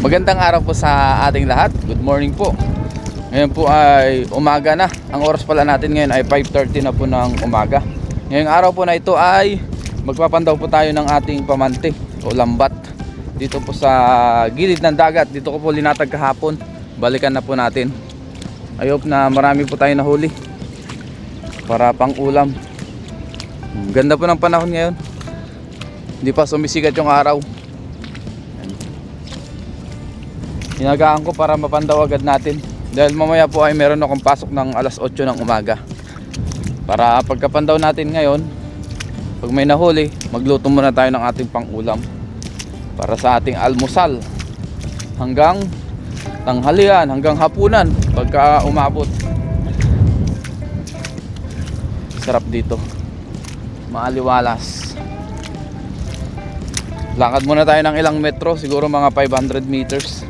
Magandang araw po sa ating lahat. Good morning po. Ngayon po ay umaga na. Ang oras pala natin ngayon ay 5:30 na po ng umaga. Ngayong araw po na ito ay magpapandaw po tayo ng ating pamante o lambat dito po sa gilid ng dagat. Dito ko po linatag kahapon. Balikan na po natin. I hope na marami po tayo nahuli para pang ulam. Ganda po ng panahon ngayon. Hindi pa sumisikat yung araw. Inagaan ko para mapandaw agad natin dahil mamaya po ay meron akong pasok ng alas 8 ng umaga. Para pagkapandaw natin ngayon, pag may nahuli, magluto muna tayo ng ating pang-ulam para sa ating almusal hanggang tanghalian, hanggang hapunan pagka umabot. Sarap dito, maaliwalas. Lakad muna tayo ng ilang metro, siguro mga 500 meters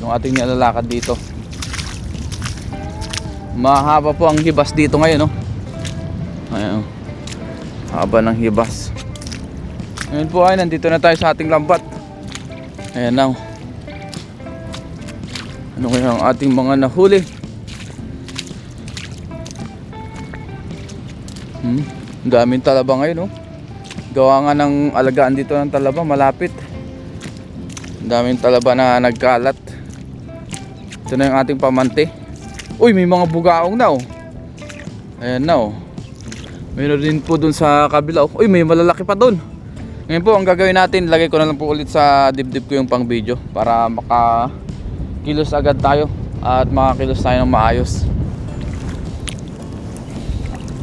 yung ating nilalakad dito. Mahaba po ang hibas dito ngayon, no? Ayan, haba ng hibas. Ngayon po ay nandito na tayo sa ating lambat. Ayan na. Ano kaya ang ating mga nahuli? Ang daming talaba ngayon, no? Gawa nga ng alagaan dito ng talaba, malapit. Ang daming talaba na nagkalat. Ito na yung ating pamante. Uy, may mga bugaong na, oh. Ayan na, oh. Mayroon din po dun sa kabila, oh. Uy, may malalaki pa dun. Ngayon po ang gagawin natin, lagay ko na lang po ulit sa dibdib ko yung pang video para makakilos agad tayo at makakilos tayo ng maayos.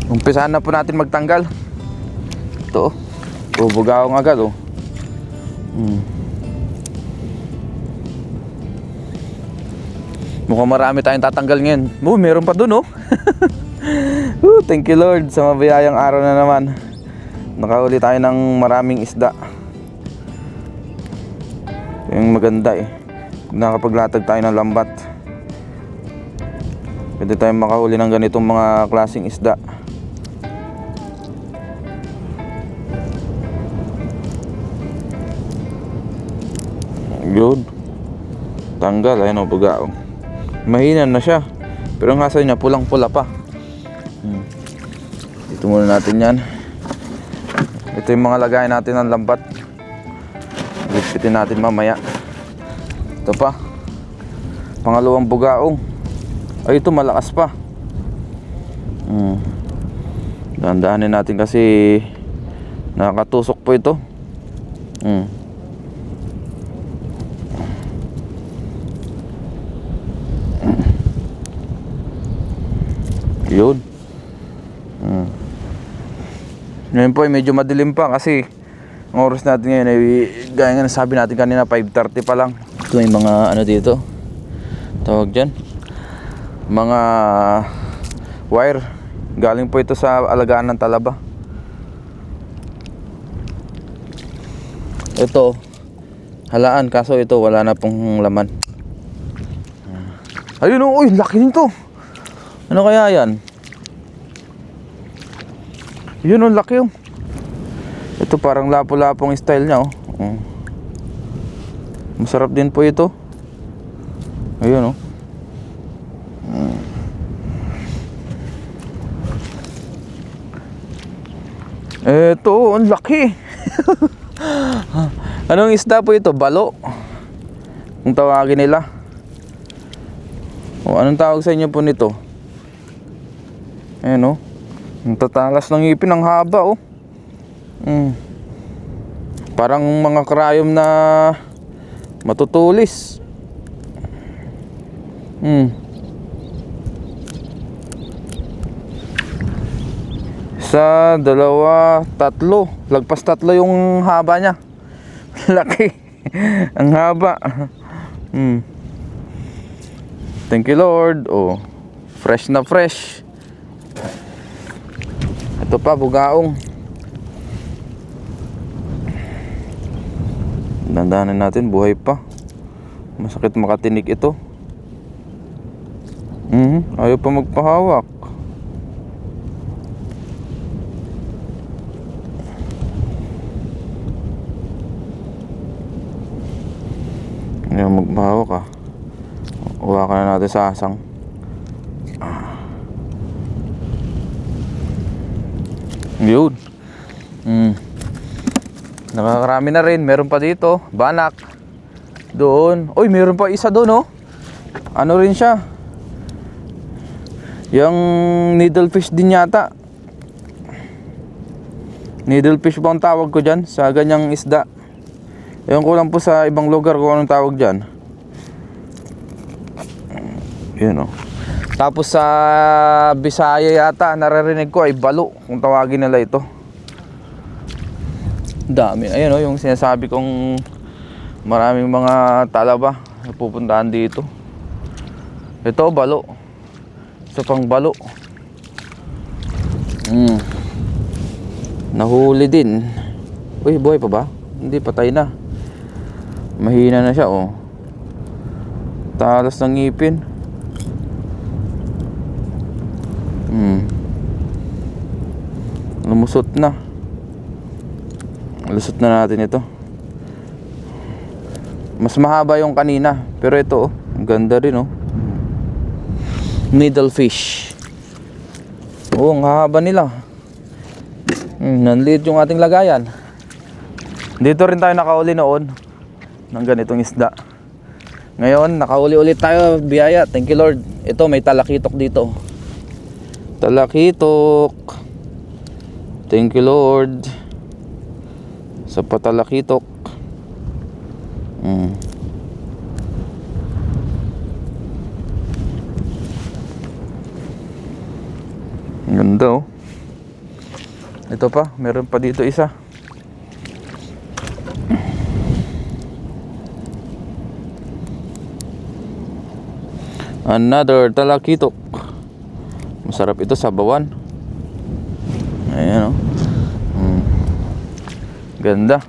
Umpisahan na po natin magtanggal. Ito, oh. Bugaong agad, oh. Mukhang marami tayong tatanggal ngayon. Meron pa dun, oh. Thank you Lord sa mabiyayang araw na naman. Nakahuli tayo ng maraming isda. Yung maganda, eh. Nakapaglatag tayo ng lambat. Pwede tayong makahuli ng ganitong mga klaseng isda. Good. Tanggal, ayun, oh, bugaong. Mahina na siya, pero ang hasa niya pulang pula pa. Dito muna natin yan. Ito yung mga lagayan natin ng lambat. Lipitin natin mamaya. Ito pa, pangalawang bugaong. Ay, ito malakas pa. Dahan-dahanin natin kasi nakakatusok po ito. Yun. Ngayon po ay medyo madilim pa kasi ang oras natin ngayon ay gaya nga nasabi natin kanina 5:30 pa lang. Ito may mga ano dito, tawag dyan, mga wire. Galing po ito sa alagaan ng talaba. Ito halaan, kaso ito wala na pong laman. Ayun, oh, uy, laki nito. Ano kaya yan? Yun, ang laki, oh. Ito parang lapo-lapong style niya, oh. Masarap din po ito. Ayun, oh. Ito, ang laki. Anong isda po ito? Balo kung tawagin nila. O, anong tawag sa inyo po nito? Ayan, oh. Ang tatalas ng ngipin, ang haba, oh. Parang mga karayom na matutulis. Isa, dalawa, tatlo. Lagpas tatlo yung haba niya. Laki. Ang haba. Thank you Lord. Oh, fresh na fresh. Ito pa, bugaong. Dandanan natin, buhay pa. Masakit makatinik ito. Ayaw pa magpahawak. Bawa ka. Uwakan na natin sa asang. Yun. Nakakarami na rin. Meron pa dito. Banak. Doon. Uy, meron pa isa doon, oh. Ano rin siya? Yung needlefish din yata. Needlefish ba ang tawag ko dyan sa ganyang isda? Ewan ko lang po sa ibang lugar kung anong tawag dyan. Yun, oh. Tapos sa Bisaya yata naririnig ko ay balo kung tawagin nila ito. Dami. Ayun, oh, yung sinasabi kong maraming mga talaba na pupuntahan dito. Ito balo. Isa pang balo. Nahuli din. Uy, buhay pa ba? Hindi, patay na. Mahina na siya, oh. Talas ng ngipin. Lumusot na. Lusot na natin ito. Mas mahaba yung kanina, pero ito, oh, ang ganda rin, oh. Needlefish. Oo, ang haba nila. Nanliit yung ating lagayan. Dito rin tayo nakauli noon ng ganitong isda. Ngayon, nakauli ulit tayo, biyaya. Thank you, Lord. Ito, may talakitok dito. Talakitok. Thank you, Lord. Sa patalakitok. Ganda, oh. Ito pa, meron pa dito isa. Another talakitok. Masarap ito sa bawan. Ayan, oh. Ganda.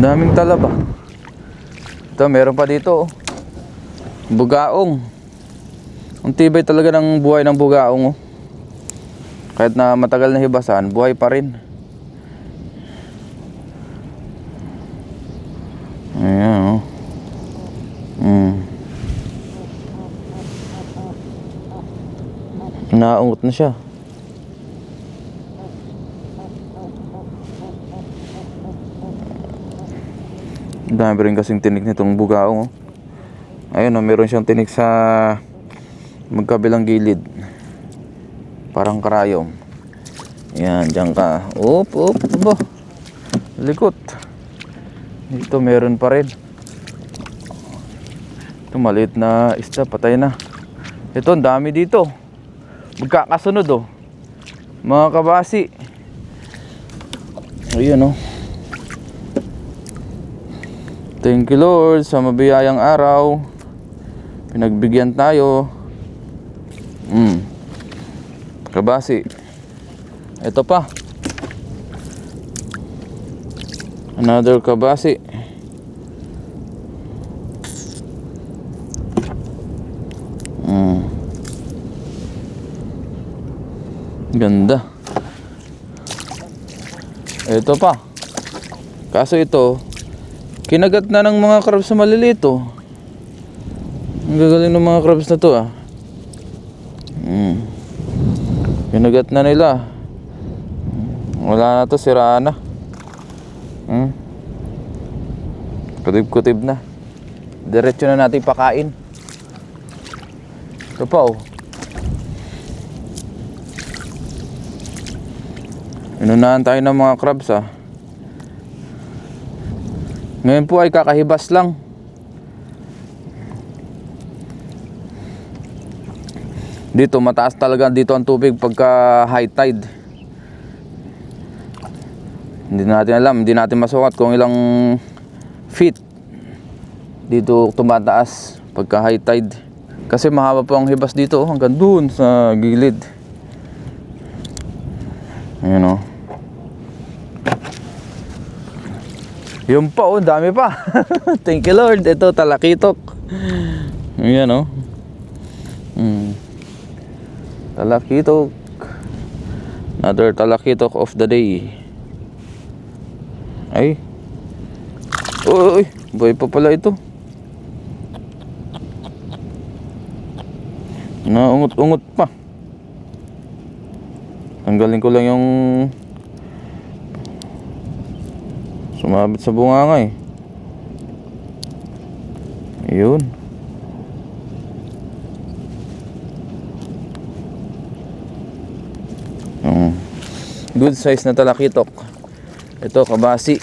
Daming talaba. Ito, meron pa dito, oh. Bugaong. Ang tibay talaga ng buhay ng bugaong, oh. Kahit na matagal na hibasan, buhay pa rin. Ayan, oh. Naungot na siya. Dami rin kasing tinik nitong bugaong, oh. Ayun, oh, meron siyang tinik sa magkabilang gilid. Parang karayom. Yan, dyan ka. Op. Aba. Likot. Dito meron pa rin. Ito maliit na isda, patay na. Ito, ang dami dito. Magkakasunod, oh. Mga kabasi. Ayun, oh. Thank you, Lord, sa mabiyayang araw. Pinagbigyan tayo. Kabasi. Ito pa. Another kabasi. Ganda. Ito pa. Kaso ito, kinagat na ng mga crabs na maliliit, oh. Ang gagaling ng mga crabs na to, ah. Kinagat na nila. Wala na to, siraan na. Kutib-kutib na. Diretso na natin pakain. Ito pa, oh. Inunahan tayo ng mga crabs, ah. Ngayon po ay kakahibas lang. Dito mataas talaga dito ang tubig pagka high tide. Hindi natin alam, hindi natin masukat kung ilang feet dito tumataas pagka high tide. Kasi mahaba po ang hibas dito, hanggang dun sa gilid. Ayan, oh. Yung pa, oh, dami pa. Thank you, Lord. Ito, talakitok. Ayan, oh. Talakitok. Another talakitok of the day. Ay. Uy. Buhay pa pala ito. Naungot-ungot pa. Tanggalin ko lang yung sumabit sa bunganga eh. Ayun. Good size na talakitok. Ito, kabasi.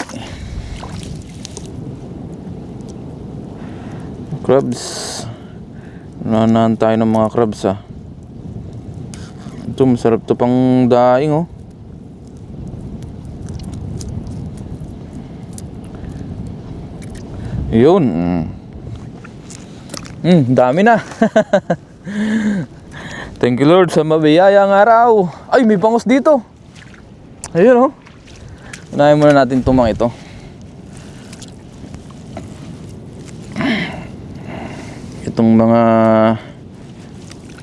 Crabs. Nanahan tayo ng mga crabs ah. Ito, masarap to pang daing oh. Yun. Dami na. Thank you Lord sa mabiyayang araw. Ay, may bangus dito. Ayun oh. Unahin muna natin itong mga ito. Itong mga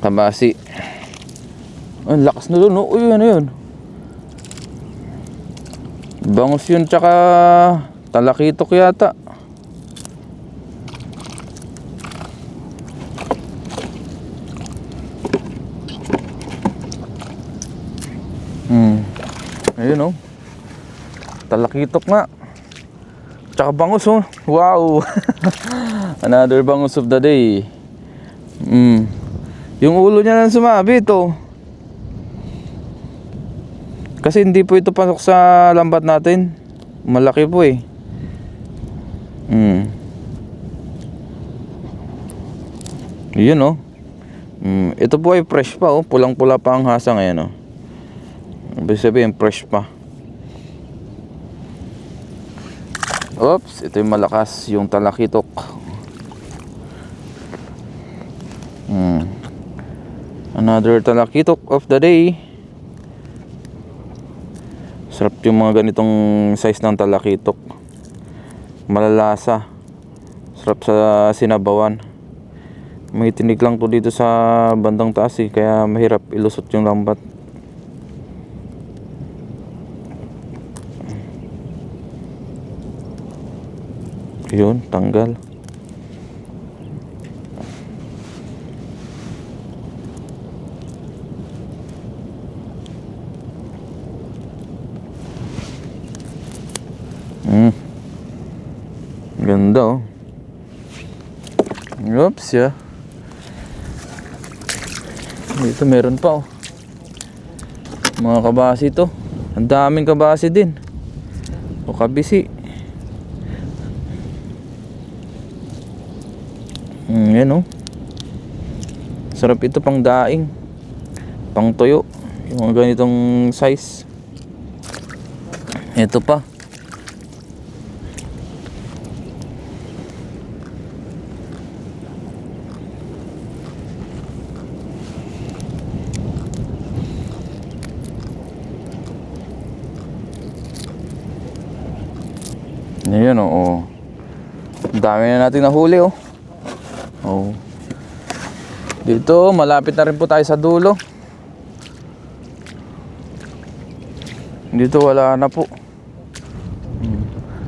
kabasi. Ang lakas na doon oh. Uy, ano yun? Bangus yun tsaka talakitok yata. Ayun oh. Talakitok nga. Tsaka bangus oh. Wow. Another bangus of the day. Yung ulo niya lang sumabit oh. Kasi hindi po ito pasok sa lambat natin. Malaki po eh. Yun oh. Ito po ay fresh pa oh. Pulang-pula pa ang hasa ngayon oh. Ibig sabihin fresh pa. Oops, ito yung malakas, yung talakitok. Another talakitok of the day. Sarap yung mga ganitong size ng talakitok. Malalasa. Sarap sa sinabawan. May tinig lang to dito sa bandang taas eh, kaya mahirap ilusot yung lambat. Yun, tanggal. Ganda oh. Oops, yeah. Dito meron pa oh. Mga kabasi to. Ang daming kabasi din. O kabisi. Yan oh. Sarap ito pang daing, pang toyo. Yung mga ganitong size. Ito pa. Ayan oh. Dami na natin nahuli oh. Oh. Dito, malapit na rin po tayo sa dulo. Dito wala na po.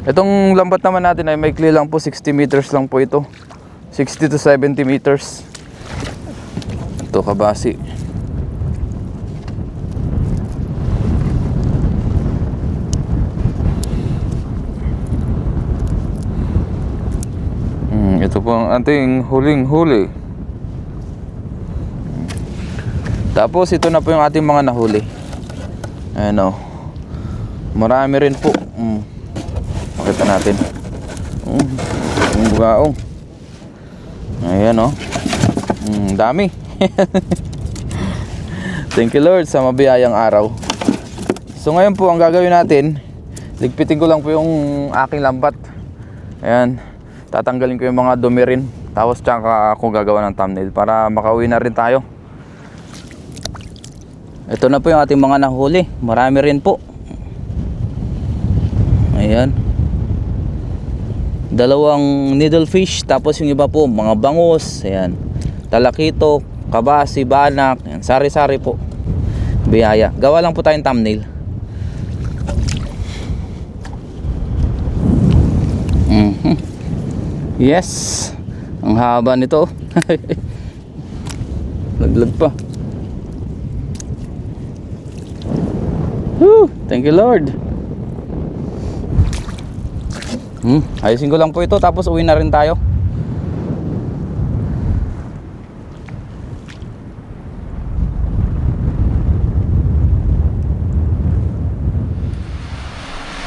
Itong lambat naman natin ay maikli lang po, 60 meters lang po ito. 60 to 70 meters. Ito kabasi. Ito po ang ating huling-huli. Tapos ito na po yung ating mga nahuli. Ayan o. Marami rin po. Makita natin. Yung bugaong. Ayan o. Dami. Thank you Lord sa mabiyayang araw. So ngayon po ang gagawin natin, ligpitin ko lang po yung aking lambat. Ayan. Tatanggalin ko yung mga dumi rin. Tapos tsaka ako gagawa ng thumbnail para makauwi na rin tayo. Ito na po yung ating mga nahuli. Marami rin po. Ayan. Dalawang needlefish. Tapos yung iba po mga bangus. Ayan. Talakitok, kabasi, banak. Ayan. Sari-sari po. Biyaya. Gawa lang po tayong thumbnail. Yes. Ang haba nito. Laglag pa. Woo! Thank you Lord. Ayusin ko lang po ito tapos uwi na rin tayo.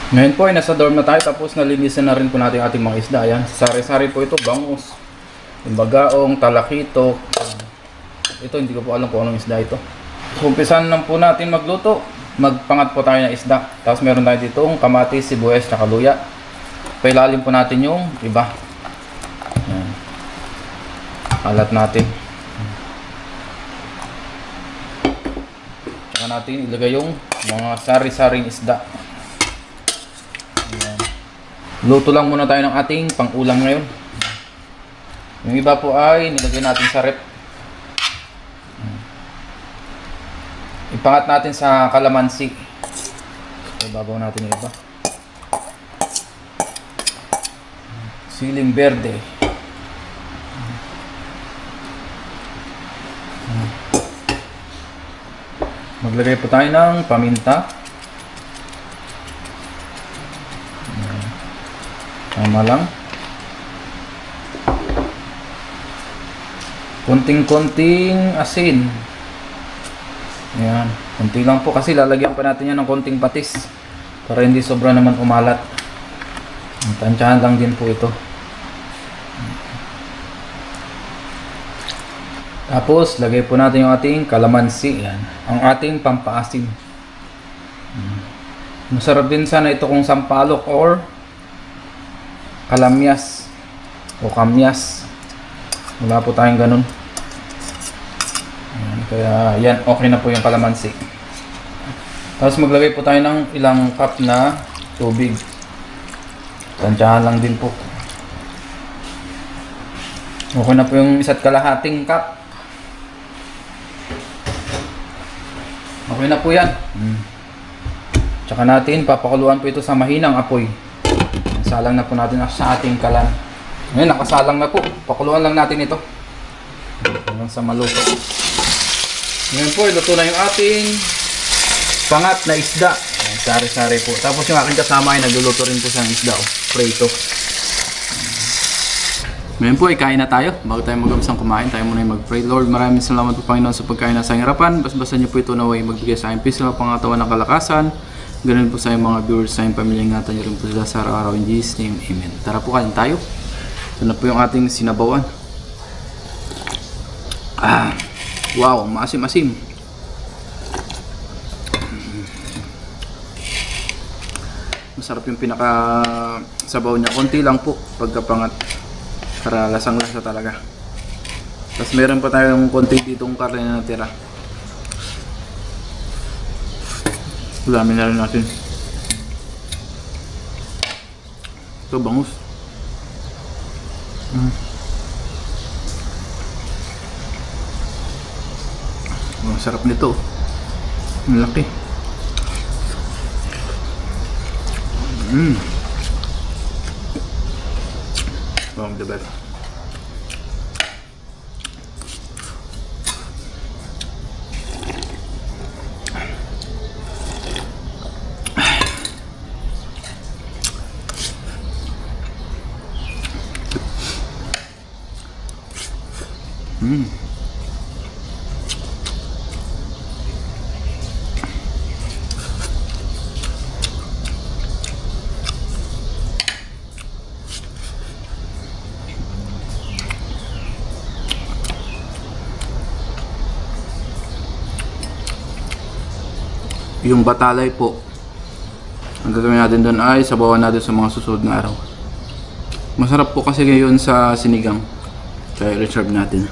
Ngayon po ay nasa dorm na tayo tapos nalinisan na rin po natin ating mga isda. Ayan, sari-sari po ito, bangus, yung bagaong, talakitok. Ito hindi ko po alam kung anong isda ito. So umpisan lang po natin magluto. Magpangat po tayo ng isda. Tapos meron tayo dito kamatis, sibuyas, at luya. Pailalim po natin yung iba. Ayan. Alat natin. Tsaka natin ilagay yung mga sari-saring isda. Ayan. Luto lang muna tayo ng ating pang-ulam ngayon. Yung iba po ay nilagay natin sa rep. Ipangat natin sa kalamansi. So, babaw natin yung iba. Siling berde. Maglagay po tayo ng paminta. Tama lang. Konting-konting asin. Ayan. Konti lang po kasi lalagyan pa natin yan ng konting patis. Para hindi sobra naman kumalat. Tansyahan lang din po ito. Tapos, lagay po natin yung ating kalamansi. Yan. Ang ating pampaasim. Masarap din sana ito kung sampalok or kalamyas o kamyas. Wala po tayong ganun. Yan. Kaya, yan. Okay na po yung kalamansi. Tapos, maglagay po tayo ng ilang cup na tubig. Tansyahan lang din po. Okay na po yung 1.5 cup. Okay na po yan. Tsaka natin papakuluan po ito sa mahinang apoy. Salang na po natin sa ating kalan. Ngayon nakasalang na po. Pakuluan lang natin ito hanggang sa maluto. Ngayon po iluto na yung ating pangat na isda. Sari-sari po. Tapos yung aking kasama ay nagluluto rin po sa isda. Prito. Ngayon po ay kain na tayo. Bago tayo mag-umpisang kumain, tayo muna yung mag-pray. Lord, maraming salamat po Panginoon sa pagkain na sa harapan. Basbasan niyo po ito naway magbigay sa aking peace na pangatawan ng kalakasan. Ganoon po sa aking mga viewers, sa aking pamilya, ingatan niyo rin po sila sa araw-araw. In Jesus' name, Amen. Tara po kain tayo. Ito na po yung ating sinabawan. Wow, maasim-asim. Masarap yung pinaka sabaw niya. Konti lang po pagkapangat. Para lasang-lasa talaga. Tapos meron pa tayong konti ditong karne na natira. Ulamin na rin natin. Ito bangus. Ang sarap nito. Ang laki. Bang the best. Yung batalay po, ang gagawin natin doon ay sabawan natin sa mga susunod na araw. Masarap po kasi ngayon sa sinigang, kaya reserve natin.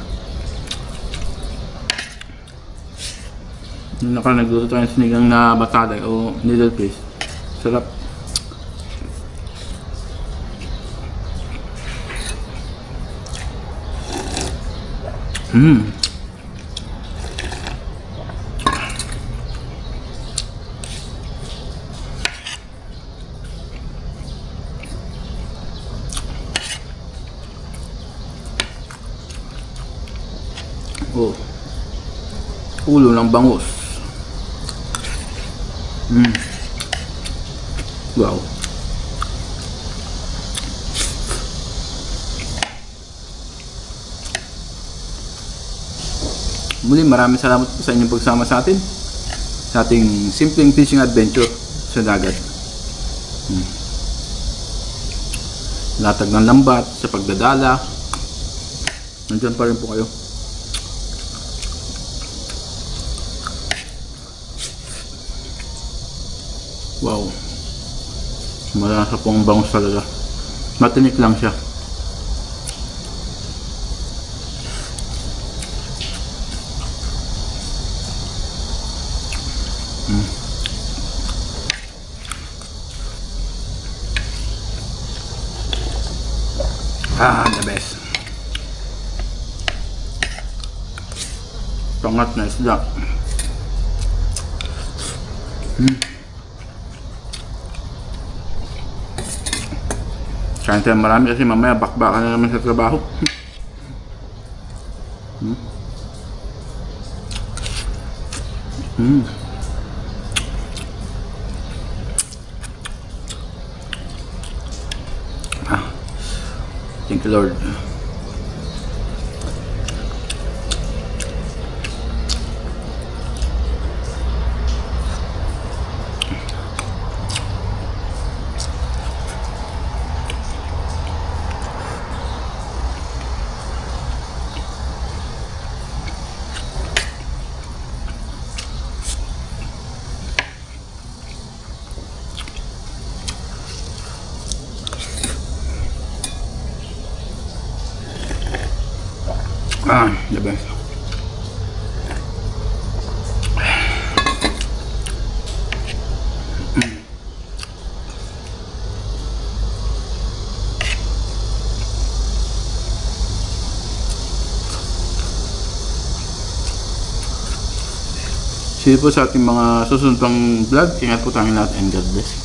Nagluto tayo ng sinigang na batalay o needle fish. Sarap. Ulo ng bangus. Wow. Muli, maraming salamat po sa inyong pagsama sa atin sa ating simpleng fishing adventure sa dagat. Latag ng lambat sa pagdadala. Nandiyan pa rin po kayo. Wow. Malasa po ang bangus talaga. Matinik lang siya. The best. Pangat na isda. Kain tayo marami kasi mamaya bakbakan na naman sa trabaho. Thank you, Lord. The best. See you po sa ating mga susunod pang vlog. Ingat po tayong lahat and God bless.